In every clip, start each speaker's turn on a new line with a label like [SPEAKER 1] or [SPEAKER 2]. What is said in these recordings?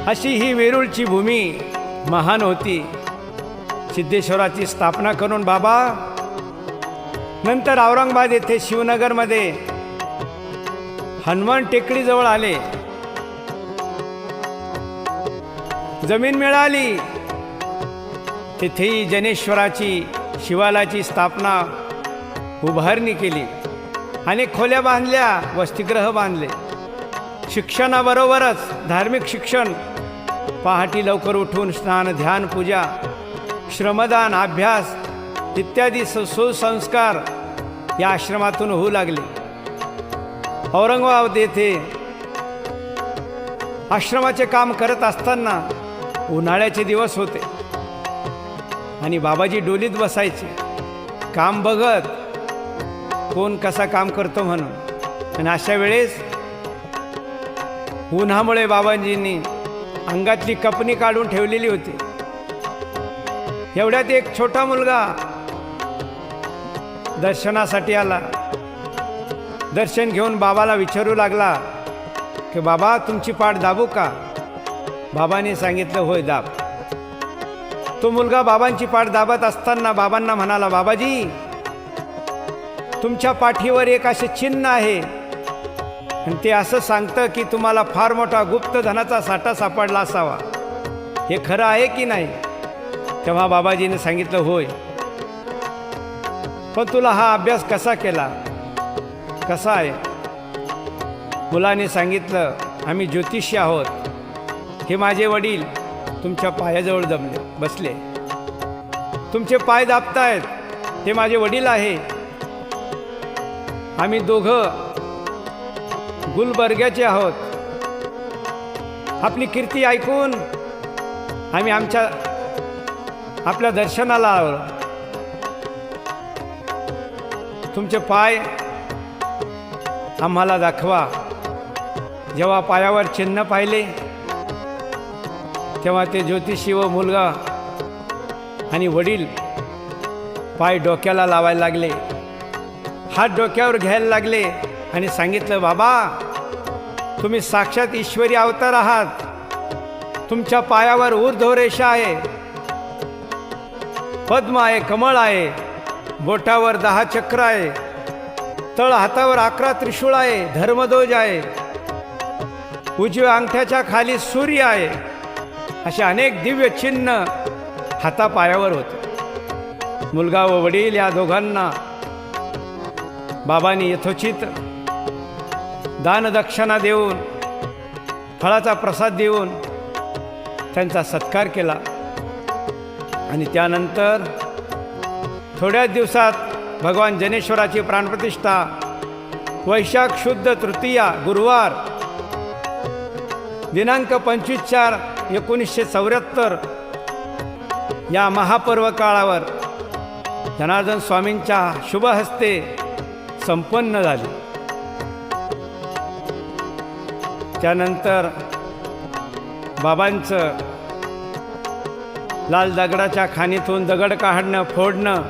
[SPEAKER 1] अशी ही वेरूळची भूमी महान होती. सिद्धेश्वराची स्थापना करून बाबा नंतर औरंगाबाद येथे शिवनगरमध्ये हनुमान टेकडीजवळ आले. जमीन मिळाली, तिथेही जनेश्वराची शिवालयाची स्थापना उभारणी केली. अनेक खोल्या बांधल्या, वसतिगृह बांधले. शिक्षणाबरोबरच धार्मिक शिक्षण, पहाटे लवकर उठून स्नान, ध्यान, पूजा, श्रमदान, अभ्यास इत्यादी सुसंस्कार या आश्रमातून होऊ लागले. औरंगाबाद येथे आश्रमाचे काम करत असताना उन्हाळ्याचे दिवस होते आणि बाबाजी डोलीत बसायचे, काम बघत कोण कसा काम करतो म्हणून. आणि अशा वेळेस उन्हामुळे बाबाजींनी अंगातली कपनी काढून ठेवलेली होती. एवढ्यात एक छोटा मुलगा दर्शनासाठी आला. दर्शन घेऊन बाबाला विचारू लागला की बाबा तुमची पाठ दाबू का? बाबांनी सांगितलं होय दाब. तो मुलगा बाबांची पाठ दाबत असताना बाबांना म्हणाला, बाबाजी तुमच्या पाठीवर एक असे चिन्ह आहे आणि ते असं सांगतं की तुम्हाला फार मोठा गुप्त धनाचा साठा सापडला असावा. हे खरं आहे की नाही? तेव्हा बाबाजीने सांगितलं होय. पण तुला हा अभ्यास कसा केला, कसा आहे? मुलाने सांगितलं, आम्ही ज्योतिषी आहोत. हे माझे वडील तुमच्या पायाजवळ बसले. तुमचे पाय दाबतायत, ते माझे वडील आहे. आम्ही दोघं गुलबर्ग्याचे आहोत. आपली कीर्ती ऐकून आम्ही आपल्या दर्शनाला आलो. तुमचे पाय आम्हाला दाखवा. जेव्हा पायावर चिन्ह पाहिले तेव्हा ते ज्योतिषी व मुलगा आणि वडील पाय डोक्याला लावायला लागले, हात डोक्यावर घ्यायला लागले आणि सांगितलं, बाबा तुम्ही साक्षात ईश्वरी अवतार आहात. तुमच्या पायावर ऊर्ध्वरेषा आहे, पद्म आहे, कमळ आहे, बोटावर 10 चक्र आहे, तळ हातावर 11 त्रिशूळ आहे, धर्मध्वज आहे, उजव्या अंगठ्याच्या खाली सूर्य आहे. असे अनेक दिव्य चिन्ह हातापायावर होते. मुलगा व वडील या दोघांना बाबांनी यथोचित दानदक्षिणा देऊन, फळाचा प्रसाद देऊन त्यांचा सत्कार केला. आणि त्यानंतर थोड्याच दिवसात भगवान जनेश्वराची प्राणप्रतिष्ठा वैशाख शुद्ध तृतीया गुरुवार दिनांक 25/4/1974 या महापर्व काळावर जनार्दन स्वामींच्या शुभ हस्ते संपन्न झाली. त्यानंतर बाबांचं लाल दगडाच्या खाणीतून दगड काढणं, फोडणं,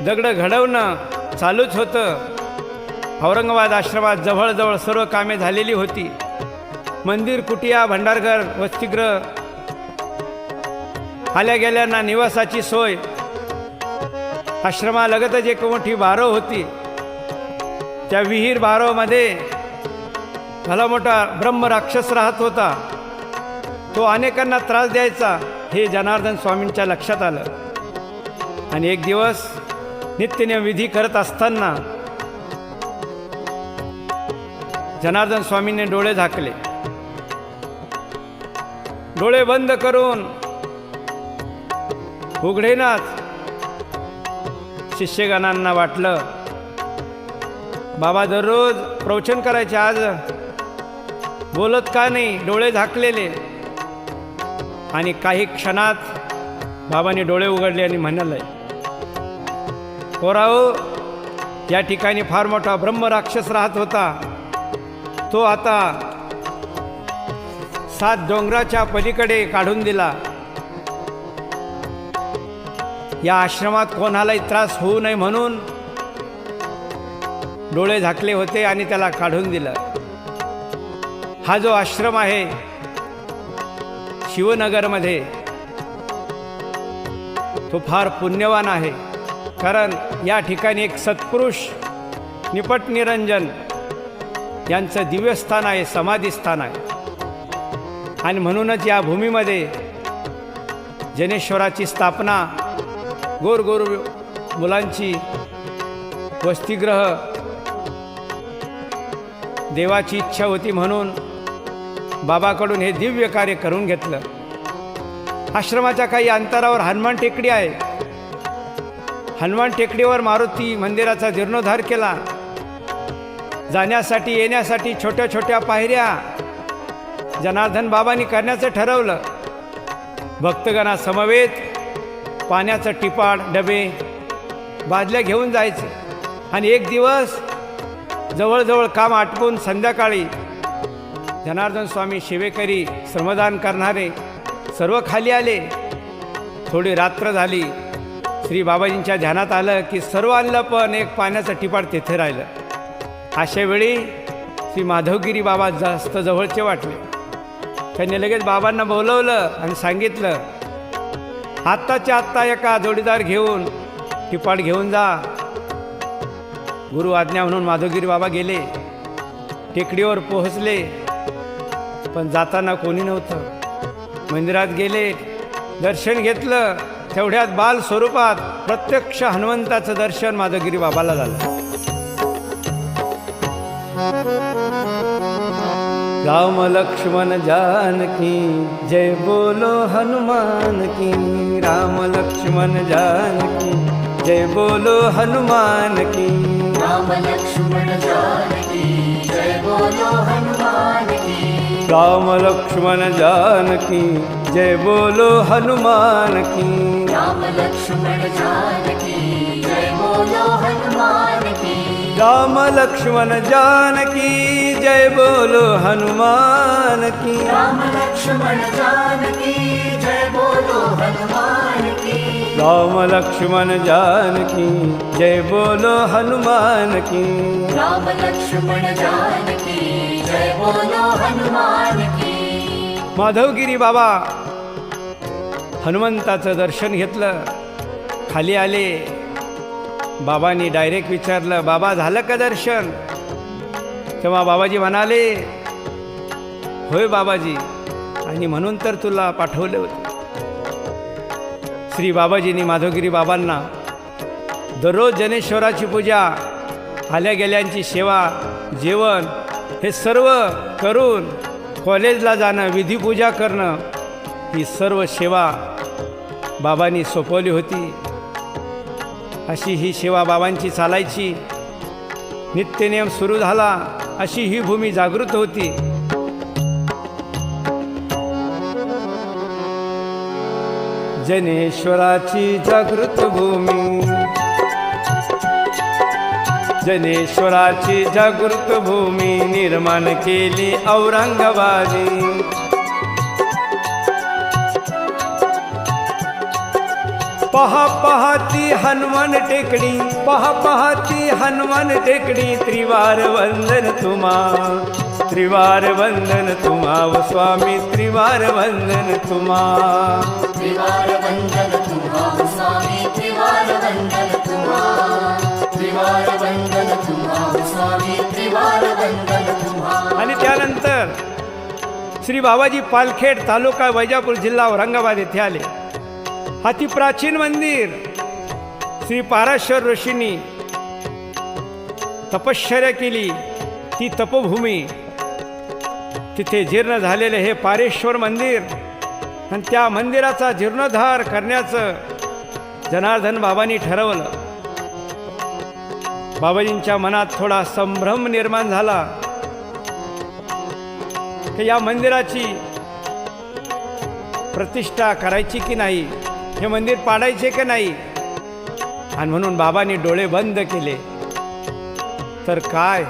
[SPEAKER 1] दगड घडवणं चालूच होतं. औरंगाबाद आश्रमात जवळजवळ सर्व कामे झालेली होती. मंदिर, कुटिया, भंडारघर, वसतिगृह, आल्या गेल्यांना निवासाची सोय, आश्रमालगतच एक मोठी बारव होती. त्या विहीर बारवमध्ये भला मोठा ब्रह्मराक्षस राहत होता. तो अनेकांना त्रास द्यायचा हे जनार्दन स्वामींच्या लक्षात आलं. आणि एक दिवस नित्यनियम विधी करत असताना जनार्दन स्वामींनी डोळे झाकले. डोळे बंद करून उघडेनाच शिष्यगणांना वाटलं, बाबा दररोज प्रवचन करायचे, आज बोलत का नाही, डोळे झाकलेले. आणि काही क्षणात बाबांनी डोळे उघडले आणि म्हणाले, पोराओ, या ठिकाणी फार मोठा ब्रह्मराक्षस राहत होता. तो आता 7 डोंगराच्या पलीकडे काढून दिला. या आश्रमात कोणालाही त्रास होऊ नये म्हणून डोळे झाकले होते आणि त्याला काढून दिलं. हा जो आश्रम आहे शिवनगरमध्ये तो फार पुण्यवान आहे, कारण या ठिकाणी एक सत्पुरुष निपट निरंजन यांचं दिव्यस्थान आहे, समाधीस्थान आहे. आणि म्हणूनच या भूमीमध्ये जनेश्वराची स्थापना, गोरगोर मुलांची वसतिगृह, देवाची इच्छा होती म्हणून बाबाकडून हे दिव्य कार्य करून घेतलं. आश्रमाच्या काही अंतरावर हनुमान टेकडी आहे. हनुमान टेकडीवर मारुती मंदिराचा जीर्णोद्धार केला. जाण्यासाठी येण्यासाठी छोट्या छोट्या पायऱ्या जनार्दन बाबांनी करण्याचं ठरवलं. भक्तगणा समवेत पाण्याचं टिपाड, डबे, बादल्या घेऊन जायचे. आणि एक दिवस जवळजवळ काम आटपून संध्याकाळी जनार्दन स्वामी, सेवेकरी, श्रमदान करणारे सर्व खाली आले. थोडी रात्र झाली. श्री बाबाजींच्या ध्यानात आलं की सर्व आणलं, पण एक पाण्याचं टिपाड तेथे राहिलं. अशा वेळी श्री माधवगिरी बाबा जास्त जवळचे वाटले. त्यांनी लगेच बाबांना बोलवलं आणि सांगितलं, आत्ताच्या आत्ता एका जोडीदार घेऊन टिपाड घेऊन जा. गुरु आज्ञा म्हणून माधवगिरी बाबा गेले. टेकडीवर पोहोचले, पण जाताना कोणी नव्हतं. मंदिरात गेले, दर्शन घेतलं. तेवढ्यात बाल स्वरूपात प्रत्यक्ष हनुमंताचं दर्शन माधवगिरी बाबाला झालं. राम लक्ष्मण जानकी जय बोलो हनुमान की. राम लक्ष्मण जानकी जय बोलो हनुमान की.
[SPEAKER 2] राम लक्ष्मण जानकी जय बोलो हनुमान की.
[SPEAKER 1] राम लक्ष्मण जानकी जय बोलो हनुमान की.
[SPEAKER 2] राम लक्ष्मण जानकी जय बोलो हनुमान की.
[SPEAKER 1] राम लक्ष्मण जानकी जय बोलो हनुमान की.
[SPEAKER 2] राम लक्ष्मण जानकी जय बोलो हनुमान की.
[SPEAKER 1] राम लक्ष्मण जानकी जय बोलो हनुमान की.
[SPEAKER 2] राम लक्ष्मण जानकी जय बोलो हनुमान की.
[SPEAKER 1] माधवगिरी बाबा हनुमंताचं दर्शन घेतलं. खाली आले. बाबांनी डायरेक्ट विचारलं, बाबा झालं का दर्शन? तेव्हा बाबाजी म्हणाले, होय बाबाजी, आणि म्हणून तर तुला पाठवले होते. श्री बाबाजींनी माधवगिरी बाबांना दररोज जनेश्वराची पूजा, आल्या गेल्यांची सेवा, जेवण हे सर्व करून कॉलेजला जाणं, विधिपूजा करणं, ही सर्व सेवा बाबांनी सोपवली होती. अशी ही सेवा बाबांची चालायची. नित्यनेम सुरू झाला. अशी ही भूमी जागृत होती. जनेश्वराची जागृत भूमी, जनेश्वराची जागृत भूमी निर्माण केली औरंगाबादी. पहा पहाती हनुमान टेकडी, पहा पहाती हनुमान टेकडी. त्रिवार वंदन तुम्हा, त्रिवार वंदन तुम्हा व स्वामी, त्रिवार वंदन तुम्हा.
[SPEAKER 2] त्रिवार वंदन तुम्हा स्वामी, त्रिवार वंदन तुम्हा. त्रिवार वंदन तुम्हा स्वामी, त्रिवार वंदन तुम्हा.
[SPEAKER 1] आणि त्यानंतर श्री बाबाजी पालखेड, तालुका वैजापूर, जिल्हा औरंगाबाद येथे आले. अति प्राचीन मंदिर. श्री पाराशर ऋषींनी तपश्चर्या केली. ती तपोभूमी, तिथे जीर्ण झालेले हे पारेश्वर मंदिर, आणि त्या मंदिराचा जीर्णोद्धार करण्याचं जनार्दन बाबांनी ठरवलं. बाबाजींच्या मनात थोडा संभ्रम निर्माण झाला की या मंदिराची प्रतिष्ठा करायची की नाही, हे मंदिर पाडायचे की नाही. आणि म्हणून बाबांनी डोळे बंद केले. तर काय,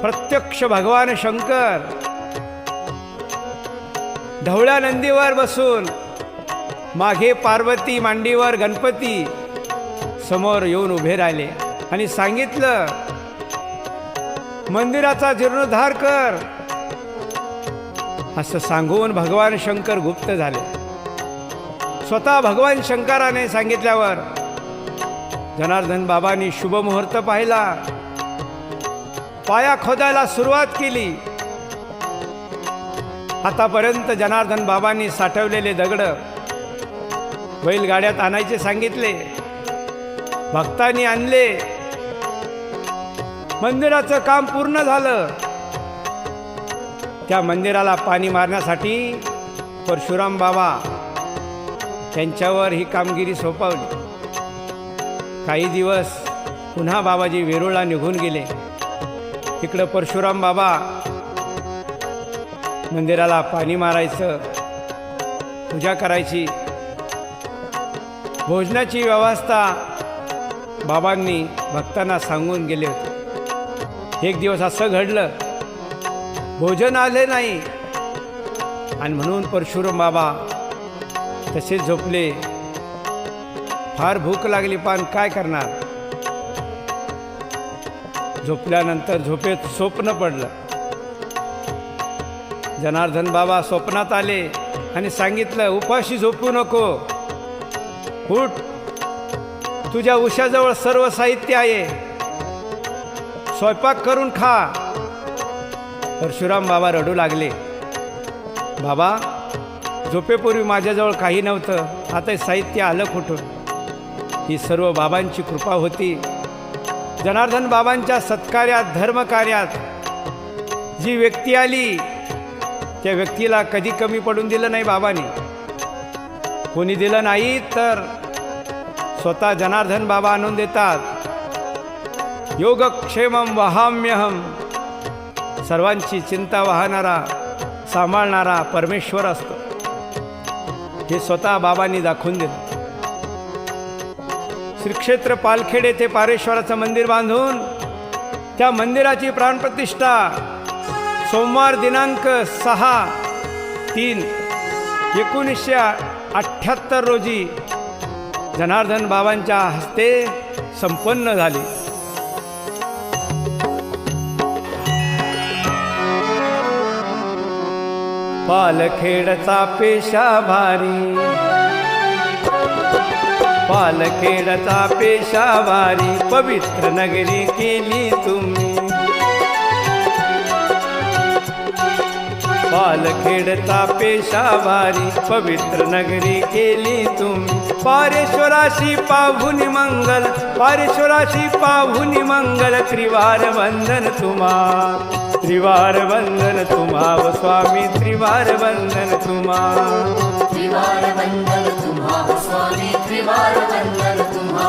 [SPEAKER 1] प्रत्यक्ष भगवान शंकर ढवळ्या नंदीवर बसून, मागे पार्वती, मांडीवर गणपती समोर येऊन उभे राहिले आणि सांगितलं, मंदिराचा जीर्णोद्धार कर. असं सांगून भगवान शंकर गुप्त झाले. स्वतः भगवान शंकराने सांगितल्यावर जनार्दन बाबांनी शुभमुहूर्त पाहिला. पाया खोदायला सुरुवात केली. आतापर्यंत जनार्दन बाबांनी साठवलेले दगड बैलगाड्यात आणायचे सांगितले. भक्तांनी आणले. मंदिराचं काम पूर्ण झालं. त्या मंदिराला पाणी मारण्यासाठी परशुराम बाबा त्यांच्यावर ही कामगिरी सोपवली. काही दिवस पुन्हा बाबाजी वेरूळला निघून गेले. इकडं परशुराम बाबा मंदिराला पाणी मारायचं, पूजा करायची, भोजनाची व्यवस्था बाबांनी भक्तांना सांगून गेले होते. एक दिवस असं घडलं, भोजन आले नाही आणि म्हणून परशुराम बाबा तसेच झोपले. फार भूक लागली पण काय करणार. झोपल्यानंतर झोपेत स्वप्न पडलं. जनार्दन बाबा स्वप्नात आले आणि सांगितलं, उपाशी झोपू नको, उठ, तुझ्या उशाजवळ सर्व साहित्य आहे, स्वयंपाक करून खा. परशुराम बाबा रडू लागले. बाबा, झोपेपूर्वी माझ्याजवळ काही नव्हतं, आता हे साहित्य आलं कुठून. ही सर्व बाबांची कृपा होती. जनार्दन बाबांच्या सत्कार्यात, धर्मकार्यात जी व्यक्ती आली त्या व्यक्तीला कधी कमी पडून दिलं नाही बाबांनी. कोणी दिलं नाही तर स्वतः जनार्दन बाबा आणून देतात. योगक्षेमं वहाम्यहम, सर्वांची चिंता वाहणारा, सांभाळणारा परमेश्वर असतो. हे स्वतः बाबांनी दाखवून दिलं. श्री क्षेत्र पालखेड येथे पारेश्वराचं मंदिर बांधून त्या मंदिराची प्राणप्रतिष्ठा सोमवार दिनांक 6/3/1978 रोजी जनार्दन बाबांच्या हस्ते संपन्न झाली. पालखेडचा पेशा भारी, पालखेडचा पेशा भारी, पवित्र नगरी केली तुम्ही. पालखेडचा पेशा भारी, पवित्र नगरी केली तुम्ही. पारेश्वराशी पाहुनी मंगल, पारेश्वराशी पाहुनी मंगल, त्रिवार वंदन तुम्हा, त्रिवार वंदन तुम्हा व स्वामी, त्रिवार वंदन तुम्हा.
[SPEAKER 2] त्रिवार वंदन तुम्हा स्वामी, त्रिवार वंदन तुम्हा,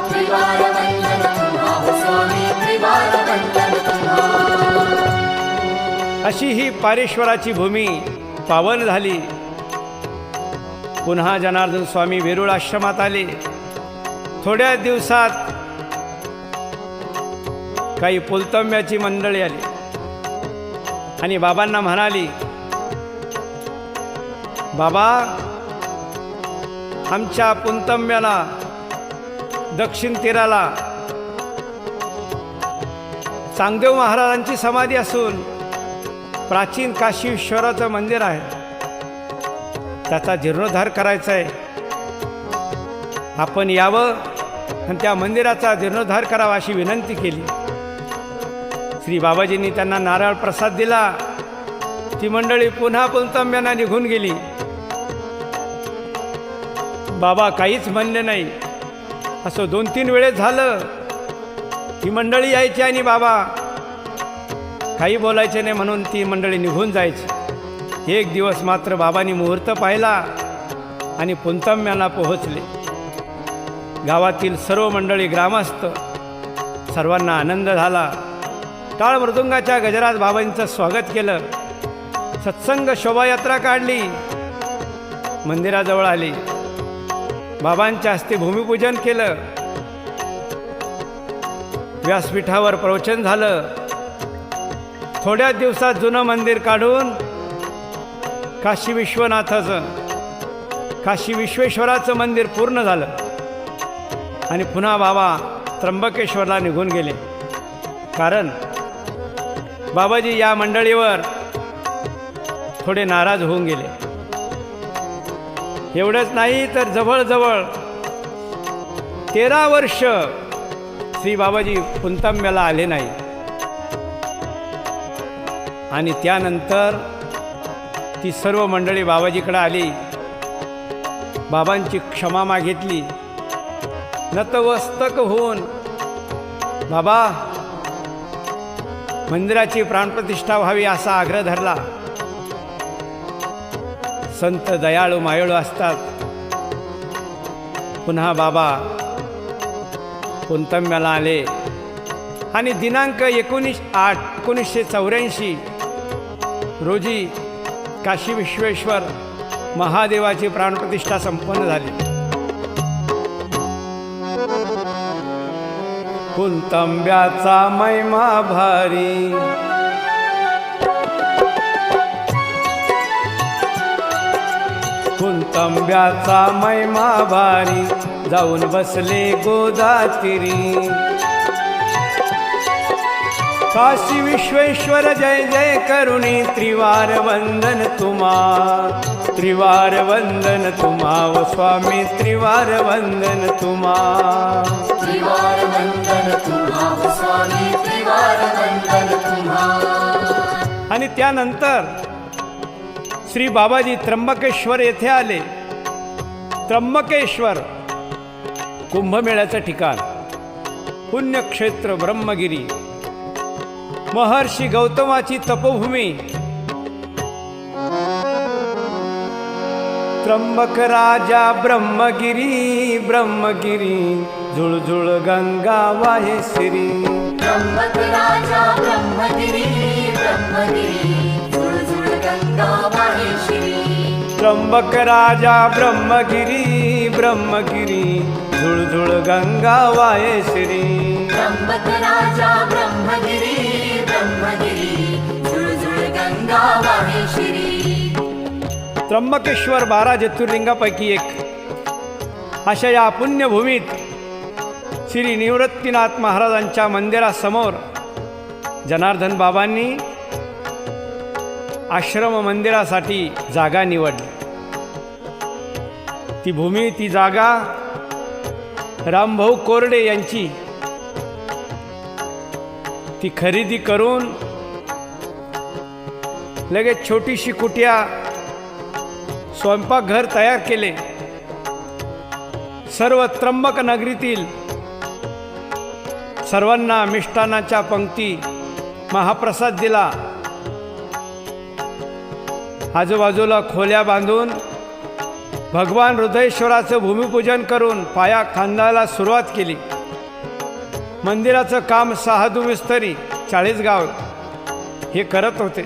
[SPEAKER 2] त्रिवार वंदन तुम्हा स्वामी, त्रिवार वंदन तुम्हा.
[SPEAKER 1] अशी ही पारेश्वराची भूमी पावन झाली. पुन्हा जनार्दन स्वामी वेरूळ आश्रमात आले. थोड्या दिवसात काही पुलतंब्याची मंडळी आली आणि बाबांना म्हणाली, बाबा, आमच्या पुलतंब्याला दक्षिण तीराला चांगदेव महाराजांची समाधी असून प्राचीन काशी विश्वराचं मंदिर आहे, त्याचा जीर्णोद्धार करायचा आहे. आपण यावं आणि त्या मंदिराचा जीर्णोद्धार करावा अशी विनंती केली. श्री बाबाजींनी त्यांना नारळ प्रसाद दिला. ती मंडळी पुन्हा पुलतंब्यांना निघून गेली. बाबा काहीच म्हणले नाही. असं 2-3 वेळेस झालं. ती मंडळी यायची आणि बाबा काही बोलायचे नाही म्हणून ती मंडळी निघून जायची. एक दिवस मात्र बाबांनी मुहूर्त पाहिला आणि पुलतंब्याला पोहोचले. गावातील सर्व मंडळी, ग्रामस्थ सर्वांना आनंद झाला. टाळ मृदुंगाच्या गजरात बाबांचं स्वागत केलं. सत्संग शोभायात्रा काढली. मंदिराजवळ आली. बाबांच्या हस्ते भूमिपूजन केलं. व्यासपीठावर प्रवचन झालं. थोड्या दिवसात जुनं मंदिर काढून काशी विश्वनाथाचं, काशी विश्वेश्वराचं मंदिर पूर्ण झालं आणि पुन्हा बाबा त्र्यंबकेश्वरला निघून गेले. कारण बाबाजी या मंडळीवर थोडे नाराज होऊन गेले. एवढंच नाही तर जवळजवळ 13 वर्ष श्री बाबाजी पुणतांब्याला आले नाही. आणि त्यानंतर ती सर्व मंडळी बाबाजीकडे आली, बाबांची क्षमा मागितली. नतमस्तक होऊन बाबा मंदिराची प्राणप्रतिष्ठा व्हावी असा आग्रह धरला. संत दयाळू मायाळू असतात. पुन्हा बाबा पुणतांब्याला आले आणि दिनांक 19/8/1984 रोजी काशी विश्वेश्वर महादेवाची प्राणप्रतिष्ठा संपन्न झाली. पुणतांब्याचा महिमा भारी, पुणतांब्याचा महिमा भारी, जाऊन बसले गोदातीरी. काशी विश्वेश्वर जय जय करुणी, त्रिवार वंदन तुम्हा, त्रिवार वंदन तुम्हा व स्वामी, त्रिवार वंदन तुम्हा.
[SPEAKER 2] त्रिवार वंदन तुम्हा व स्वामी, त्रिवार वंदन तुम्हा.
[SPEAKER 1] आणि त्यानंतर श्री बाबाजी त्र्यंबकेश्वर येथे आले. त्र्यंबकेश्वर कुंभमेळ्याचं ठिकाण, पुण्यक्षेत्र ब्रह्मगिरी, महर्षी गौतमाची तपोभूमी. त्र्यंबक राजा ब्रह्मगिरी, ब्रह्मगिरी, झुळझुळ गंगा वाहे श्री.
[SPEAKER 2] त्र्यंबक राजा ब्रह्मगिरी, ब्रह्मगिरी, झुळझुळ गंगा वाहे श्री.
[SPEAKER 1] त्र्यंबक राजा ब्रह्मगिरी, ब्रह्मगिरी, झुळझुळ गंगा वाहे श्री.
[SPEAKER 2] त्र्यंबक राजा ब्रह्मगिरी, ब्रह्मगिरी, झुळझुळ गंगा वाहे श्री.
[SPEAKER 1] त्र्यंबकेश्वर 12 ज्योतिर्लिंगापैकी एक. अशा या पुण्यभूमीत श्री निवृत्तीनाथ महाराजांच्या मंदिरासमोर जनार्दन बाबांनी आश्रम मंदिरासाठी जागा निवडली. ती भूमी, ती जागा रामभाऊ कोरडे यांची. ती खरेदी करून लगेच छोटीशी कुटिया, स्वयंपाकघर तयार केले. सर्व त्र्यंबक नगरीतील सर्वांना मिष्टान्नाच्या पंक्ती, महाप्रसाद दिला. आजूबाजूला खोल्या बांधून भगवान हृदयेश्वराचं भूमिपूजन करून पाया खांदायला सुरुवात केली. मंदिराचं काम 6 दुमिस्तरी 40 गाव हे करत होते.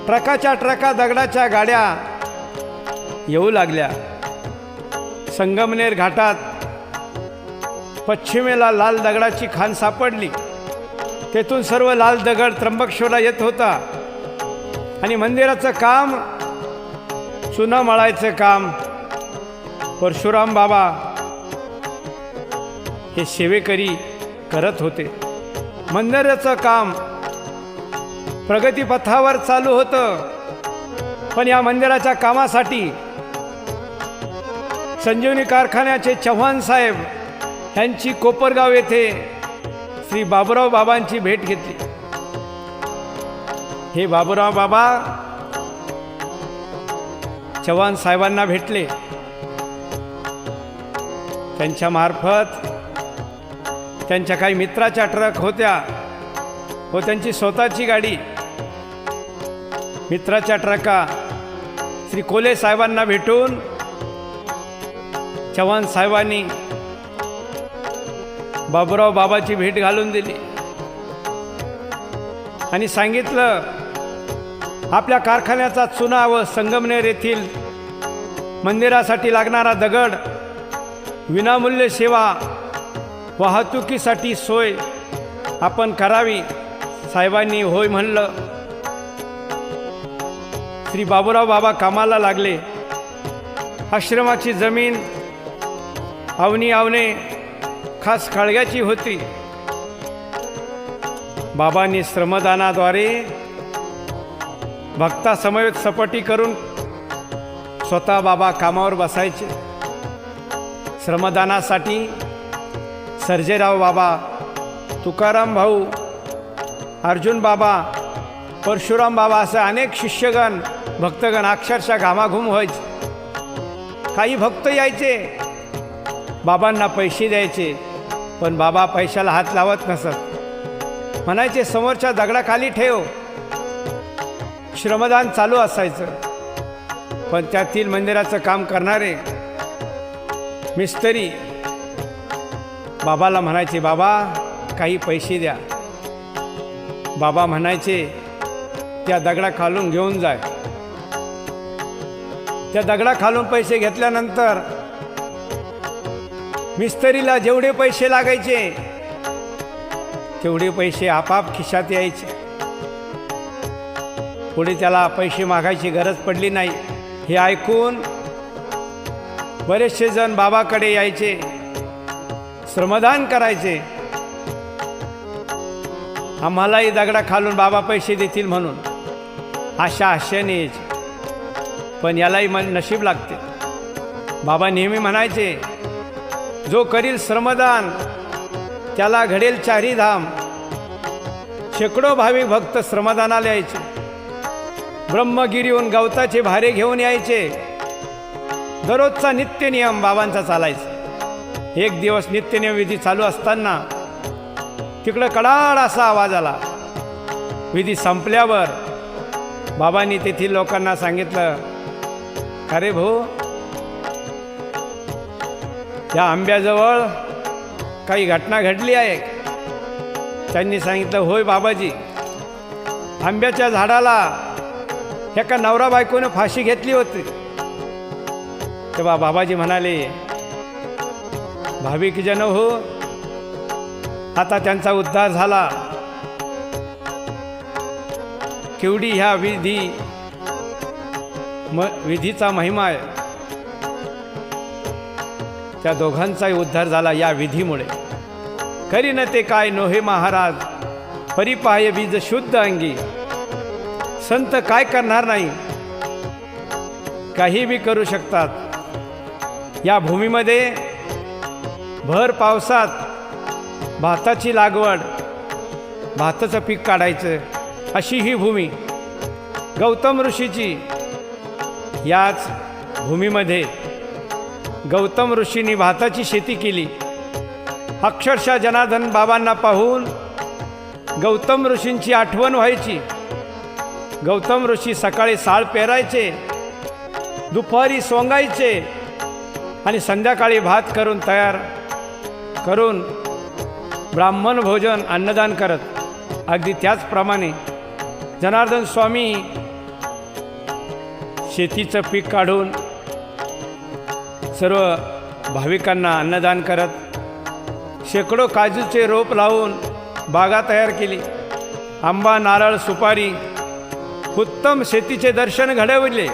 [SPEAKER 1] ट्रकाच्या ट्रका दगडाच्या गाड्या येऊ लागल्या. संगमनेर घाटात पश्चिमेला लाल दगडाची खाण सापडली. तेथून सर्व लाल दगड त्र्यंबकेश्वरला येत होता. आणि मंदिराचं काम, चुना मळायचं काम परशुराम बाबा हे सेवेकरी करत होते. मंदिराचं काम प्रगतीपथावर चालू होतं. पण या मंदिराच्या कामासाठी संजीवनी कारखान्याचे चव्हाण साहेब यांची कोपरगाव येथे श्री बाबुराव बाबांची भेट घेतली. हे बाबुराव बाबा चव्हाण साहेबांना भेटले. त्यांच्या मार्फत त्यांच्या काही मित्राच्या ट्रक होत्या व त्यांची स्वतःची गाडी. मित्राच्या ट्रका श्री कोले साहेबांना भेटून चव्हाण साहेबांनी बाबुराव बाबाची भेट घालून दिली आणि सांगितलं, आपल्या कारखान्याचा चुना व संगमनेर येथील मंदिरासाठी लागणारा दगड, विनामूल्य सेवा, वाहतुकीसाठी सोय आपण करावी. साहेबांनी होय म्हणलं. श्री बाबुराव बाबा कामाला लागले. आश्रमाची जमीन आवणे खास खळग्याची होती. बाबांनी श्रमदानाद्वारे भक्तासमवेत सपाटी करून स्वतः बाबा कामावर बसायचे. श्रमदानासाठी सर्जेराव बाबा, तुकाराम भाऊ, अर्जुन बाबा, परशुराम बाबा असं अनेक शिष्यगण भक्तगण अक्षरशः घामाघूम व्हायचे. काही भक्त यायचे, बाबांना पैसे द्यायचे, पण बाबा पैशाला हात लावत नसत. म्हणायचे समोरच्या दगडाखाली ठेव. श्रमदान चालू असायचं. पण त्यातील मंदिराचं काम करणारे मिस्त्री बाबाला म्हणायचे, बाबा काही पैसे द्या. बाबा म्हणायचे त्या दगडाखालून घेऊन जाय. त्या दगडाखालून पैसे घेतल्यानंतर मिस्त्रीला जेवढे पैसे लागायचे तेवढे पैसे आपाप खिशात यायचे. पुढे त्याला पैसे मागायची गरज पडली नाही. हे ऐकून बरेचसे जण बाबाकडे यायचे, श्रमदान करायचे. आम्हालाही दगडाखालून बाबा पैसे देतील म्हणून आशेने यायचे. पण यालाही नशीब लागते. बाबा नेहमी म्हणायचे, जो करील श्रमदान त्याला घडेल चारी धाम. शेकडो भाविक भक्त श्रमदानाला यायचे. ब्रह्मगिरीहून गवताचे भारे घेऊन यायचे. दररोजचा नित्य नियम बाबांचा चालायचा. एक दिवस नित्यनियम विधी चालू असताना तिकडं कडाड असा आवाज आला. विधी संपल्यावर बाबांनी तेथील लोकांना सांगितलं, अरे भाऊ, या आंब्याजवळ काही घटना घडली आहे. त्यांनी सांगितलं, होय बाबाजी, आंब्याच्या झाडाला एका नवरा बायकोने फाशी घेतली होती. तेव्हा बाबाजी म्हणाले, भाविक जन हो, आता त्यांचा उद्धार झाला. केवढी ह्या विधीचा महिमा आहे. त्या दोघांचाही उद्धार झाला या विधीमुळे. करीन ते काय नोहे महाराज, परिपाय बीज शुद्ध अंगी. संत काय करणार नाही, काही बी करू शकतात. या भूमीमध्ये भर पावसात भाताची लागवड, भाताचं पीक काढायचं, अशी ही भूमी गौतम ऋषीची. याच भूमीमध्ये गौतम ऋषींनी भाताची शेती केली. अक्षरशः जनार्दन बाबांना पाहून गौतम ऋषींची आठवण व्हायची. गौतम ऋषी सकाळी साळ पेरायचे, दुपारी सोंगायचे आणि संध्याकाळी भात करून तयार करून ब्राह्मण भोजन अन्नदान करत. अगदी त्याचप्रमाणे जनार्दन स्वामी शेतीचं पीक काढून सर्व भाविकांना अन्नदान करत. शेकडो काजूचे रोप लावून बागा तयार केली. आंबा, नारळ, सुपारी, उत्तम शेतीचे दर्शन घडविले.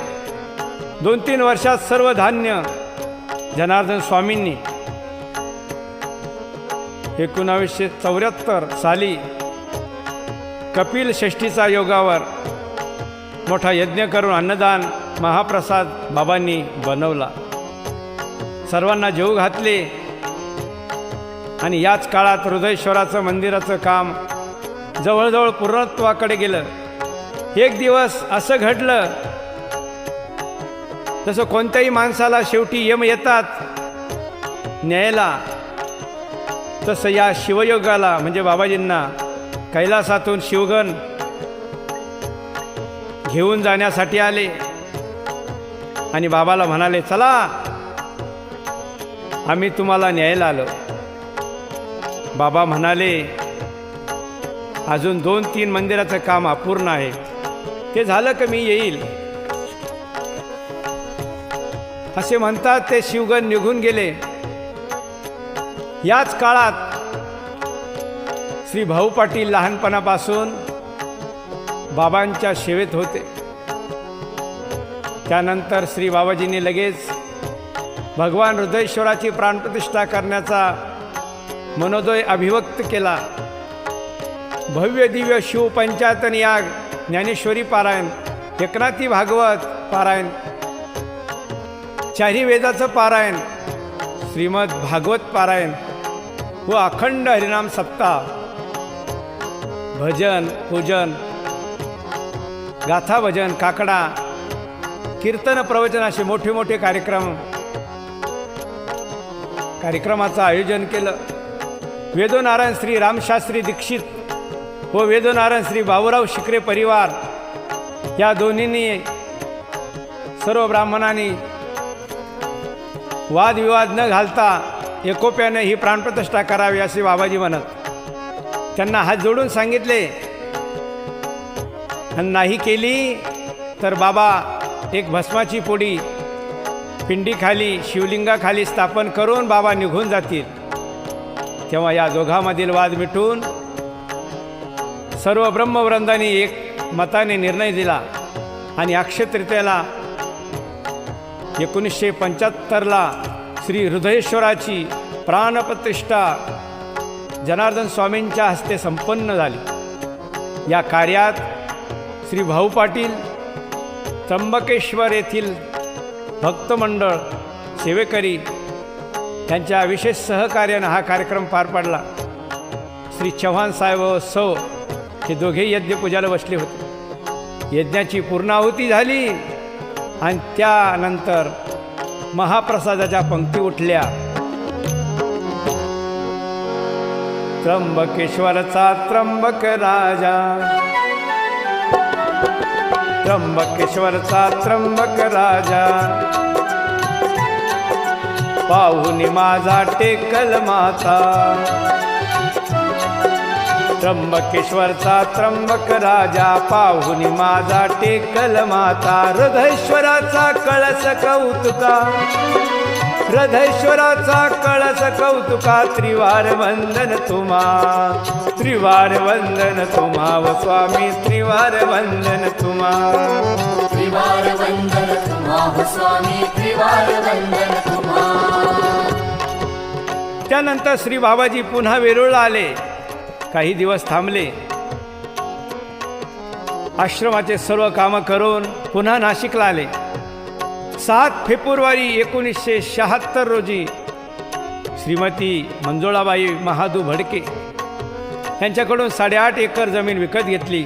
[SPEAKER 1] 2-3 वर्षात सर्व धान्य जनार्दन स्वामींनी 1974 साली कपिल षष्ठीचा योगावर मोठा यज्ञ करून अन्नदान महाप्रसाद बाबांनी बनवला. सर्वांना जेवू घातले. आणि याच काळात हृदयेश्वराचं मंदिराचं काम जवळजवळ पूर्णत्वाकडे गेलं. एक दिवस असं घडलं, तसं कोणत्याही माणसाला शेवटी यम येतात न्यायला, तसं या शिवयोगाला म्हणजे बाबाजींना कैलासातून शिवगण घेऊन जाण्यासाठी आले. आणि बाबाला म्हणाले, चला आम्ही तुम्हाला न्यायला आलो. बाबा म्हणाले, अजून 2-3 मंदिराचं काम अपूर्ण आहे, ते झालं का मी येईल. असे म्हणतात ते शिवगण निघून गेले. याच काळात श्री भाऊ पाटील लहानपणापासून बाबांच्या सेवेत होते. त्यानंतर श्री बाबाजींनी लगेच भगवान हृदयेश्वराची प्राणप्रतिष्ठा करण्याचा मनोदय अभिव्यक्त केला. भव्य दिव्य शिव पंचायतन याग, ज्ञानेश्वरी पारायण एकनाथी भागवत पारायण, चारी वेदाचं पारायण, श्रीमद भागवत पारायण व अखंड हरिनाम सप्ताह, भजन पूजन, गाथा भजन, काकडा, कीर्तन, प्रवचन असे मोठे मोठे कार्यक्रमाचं आयोजन केलं. वेदोनारायण श्री रामशास्त्री दीक्षित व वेदोनारायण श्री बाबूराव शिकरे परिवार या दोन्हींनी सर्व ब्राह्मणांनी वादविवाद न घालता एकोप्याने ही प्राणप्रतिष्ठा करावी असे बाबाजी म्हणत त्यांना हात जोडून सांगितले. आणि नाही केली तर बाबा एक भस्माची पोडी पिंडीखाली शिवलिंगाखाली स्थापन करून बाबा निघून जातील. तेव्हा या दोघांमधील वाद मिटून सर्व ब्रह्मवृंदांनी एक मताने निर्णय दिला आणि अक्षय तृतीयेला 1975ला श्री हृदयेश्वराची प्राणप्रतिष्ठा जनार्दन स्वामींच्या हस्ते संपन्न झाली. या कार्यात श्री भाऊ पाटील, त्र्यंबकेश्वर येथील भक्तमंडळ, सेवेकरी यांच्या विशेष सहकार्यानं हा कार्यक्रम पार पडला. श्री चव्हाण साहेब व सौ हे दोघे यज्ञपूजाला बसले होते. यज्ञाची पूर्णाहुती झाली आणि त्यानंतर महाप्रसादाच्या पंक्ती उठल्या. त्र्यंबकेश्वरचा त्र्यंबक राजा, त्र्यंबकेश्वरचा त्र्यंबक राजा, पाहुनी माझा टेकल माता. त्र्यंबकेश्वरचा त्र्यंबक राजा, पाहुनी माझा टेकल माता. हृदयेश्वराचा कळस कौतुका, हृदयेश्वराचा कळस कौतुका. त्रिवार वंदन तुम्हा, त्रिवार वंदन तुम्हा व स्वामी, त्रिवार वंदन तुम्हा.
[SPEAKER 2] त्रिवार वंदन तुम्हा व स्वामी, त्रिवार वंदन तुम्हा.
[SPEAKER 1] त्यानंतर श्री बाबाजी पुन्हा वेरूळला आले. काही दिवस थांबले. आश्रमाचे सर्व कामं करून पुन्हा नाशिकला आले. 7 फेब्रुवारी 1976 रोजी श्रीमती मंजुळाबाई महादू भडके यांच्याकडून 8.5 एकर जमीन विकत घेतली.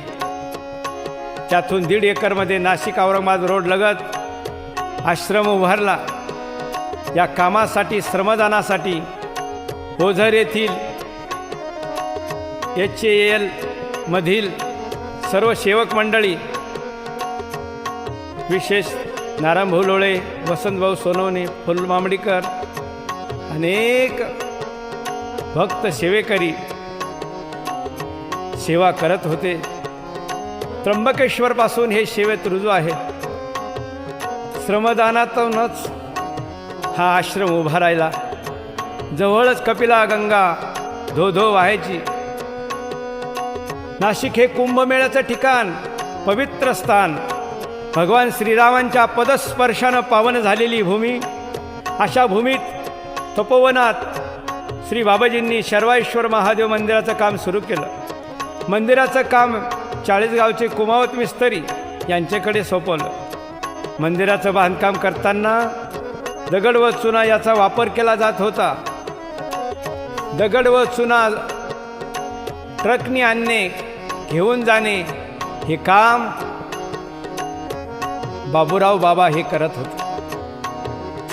[SPEAKER 1] त्यातून 1.5 एकरमध्ये नाशिक औरंगाबाद रोड लगत आश्रम उभारला. या कामासाठी, श्रमदानासाठी ओझर येथील HAL मधील सर्व सेवक मंडळी, विशेष नारायणभाऊ लोळे, वसंतभाऊ सोनवणे, फुलमामडीकर, अनेक भक्त सेवेकरी सेवा करत होते. त्र्यंबकेश्वरपासून हे सेवेत रुजू आहे. श्रमदानातूनच हा आश्रम उभा राहिला. जवळच कपिला गंगा धो धो वाहायची. नाशिक हे कुंभमेळ्याचं ठिकाण, पवित्र स्थान, भगवान श्रीरामांच्या पदस्पर्शानं पावन झालेली भूमी. अशा भूमीत, तपोवनात श्री बाबाजींनी शर्वाईश्वर महादेव मंदिराचं काम सुरू केलं. मंदिराचं काम 40 गावचे कुमावत मिस्त्री यांच्याकडे सोपवलं. मंदिराचं बांधकाम करताना दगड व चुना याचा वापर केला जात होता. दगड व चुना ट्रकनी आणणे, घेऊन जाणे हे काम बाबूराव बाबा हे करत होते.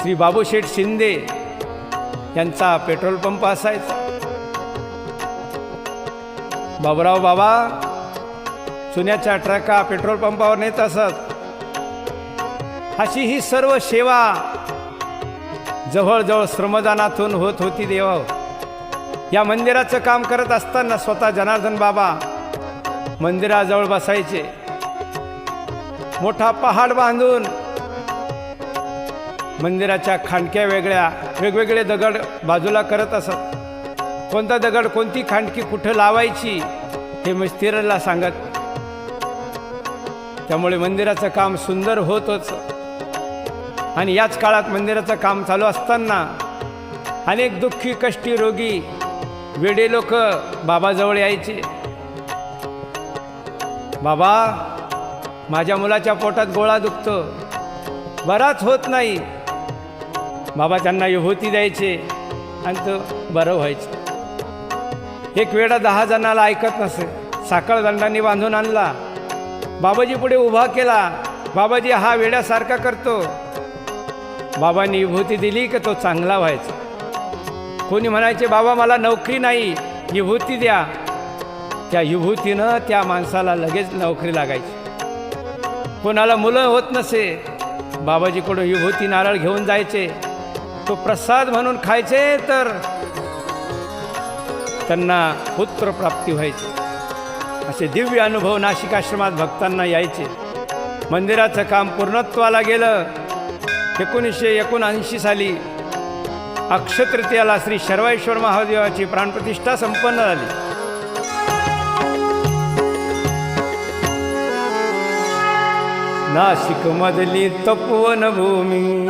[SPEAKER 1] श्री बाबूशेठ शिंदे यांचा पेट्रोल पंप असायचा. बाबूराव बाबा चुन्याच्या ट्रका पेट्रोल पंपावर नेत असत. अशी ही सर्व सेवा जवळजवळ श्रमदानातून होत होती. देवा, या मंदिराचं काम करत असताना स्वतः जनार्दन बाबा मंदिराजवळ बसायचे. मोठा पहाड बांधून मंदिराच्या खांडक्या वेगवेगळे दगड बाजूला करत असत. कोणता दगड, कोणती खांडकी कुठं लावायची हे मिस्त्रीला सांगत. त्यामुळे मंदिराचं काम सुंदर होतच. आणि याच काळात मंदिराचं काम चालू असताना अनेक दुःखी, कष्टी, रोगी, वेडे लोक बाबाजवळ यायचे. बाबा, माझ्या मुलाच्या पोटात गोळा दुखतो, बराच होत नाही. बाबा त्यांना विभूती द्यायचे आणि तो बरं व्हायचं. एक वेळा 10 जणाला ऐकत नसे, साखळ दंडाने बांधून आणला, बाबाजी पुढे उभा केला. बाबाजी हा वेड्यासारखा करतो. बाबांनी विभूती दिली की तो चांगला व्हायचा. कोणी म्हणायचे बाबा मला नोकरी नाही, विभूती द्या. त्या विभूतीनं त्या माणसाला लगेच नोकरी लागायची. कोणाला मुलं होत नसे, बाबाजीकडून विभूती नारळ घेऊन जायचे, तो प्रसाद म्हणून खायचे, तर त्यांना पुत्रप्राप्ती व्हायची. असे दिव्य अनुभव नाशिक आश्रमात भक्तांना यायचे. मंदिराचं काम पूर्णत्वाला गेलं. 1979 साली अक्षतृतीयाला श्री शर्वेश्वर महादेवाची प्राणप्रतिष्ठा संपन्न झाली. नाशिक मधली तपोवन भूमी,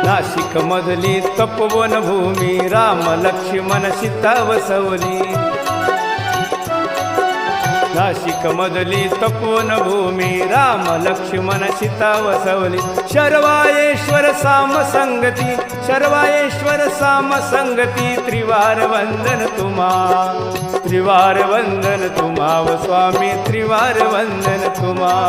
[SPEAKER 1] नाशिक मधली तपोवन भूमी, राम लक्ष्मण सीता वसवली. नाशिक मधली तपोवन भूमी, राम लक्ष्मण सीता वसवली. शर्वायेश्वर साम संगती, शर्वायेश्वर साम संगती, त्रिवार वंदन तुम्हा, त्रिवार वंदन तुम्हा स्वामी, त्रिवार वंदन तुम्हा.